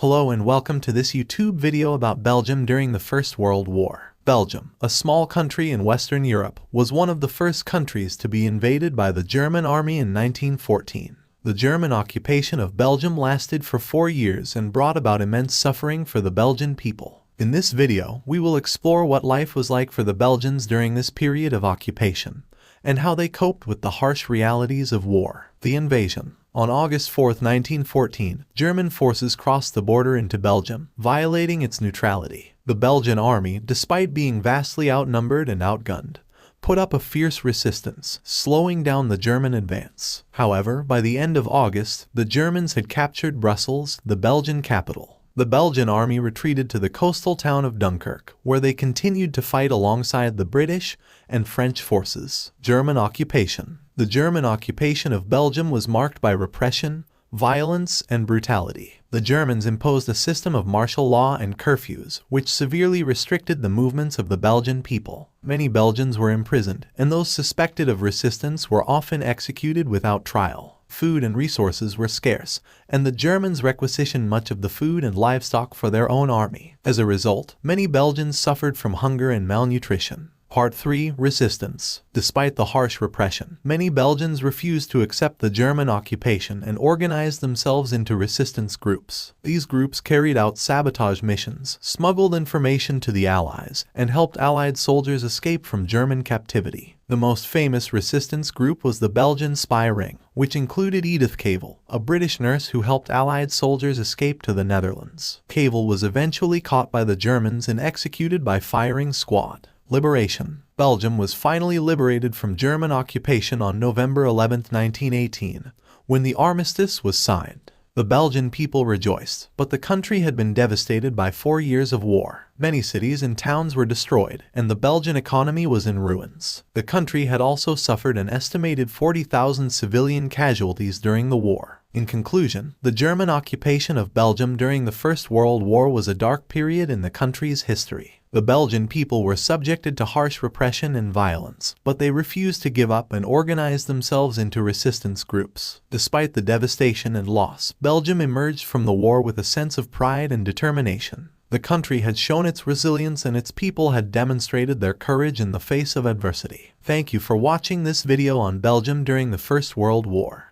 Hello and welcome to this YouTube video about Belgium during the First World War. Belgium, a small country in Western Europe, was one of the first countries to be invaded by the German army in 1914. The German occupation of Belgium lasted for 4 years and brought about immense suffering for the Belgian people. In this video, we will explore what life was like for the Belgians during this period of occupation, and how they coped with the harsh realities of war. The invasion. On August 4, 1914, German forces crossed the border into Belgium, violating its neutrality. The Belgian army, despite being vastly outnumbered and outgunned, put up a fierce resistance, slowing down the German advance. However, by the end of August, the Germans had captured Brussels, the Belgian capital. The Belgian army retreated to the coastal town of Dunkirk, where they continued to fight alongside the British and French forces. German occupation. The German occupation of Belgium was marked by repression, violence, and brutality. The Germans imposed a system of martial law and curfews, which severely restricted the movements of the Belgian people. Many Belgians were imprisoned, and those suspected of resistance were often executed without trial. Food and resources were scarce, and the Germans requisitioned much of the food and livestock for their own army. As a result, many Belgians suffered from hunger and malnutrition. Part 3. Resistance. Despite the harsh repression, many Belgians refused to accept the German occupation and organized themselves into resistance groups. These groups carried out sabotage missions, smuggled information to the Allies, and helped Allied soldiers escape from German captivity. The most famous resistance group was the Belgian Spy Ring, which included Edith Cavell, a British nurse who helped Allied soldiers escape to the Netherlands. Cavell was eventually caught by the Germans and executed by firing squad. Liberation. Belgium was finally liberated from German occupation on November 11, 1918, when the armistice was signed. The Belgian people rejoiced, but the country had been devastated by 4 years of war. Many cities and towns were destroyed, and the Belgian economy was in ruins. The country had also suffered an estimated 40,000 civilian casualties during the war. In conclusion, the German occupation of Belgium during the First World War was a dark period in the country's history. The Belgian people were subjected to harsh repression and violence, but they refused to give up and organized themselves into resistance groups. Despite the devastation and loss, Belgium emerged from the war with a sense of pride and determination. The country had shown its resilience and its people had demonstrated their courage in the face of adversity. Thank you for watching this video on Belgium during the First World War.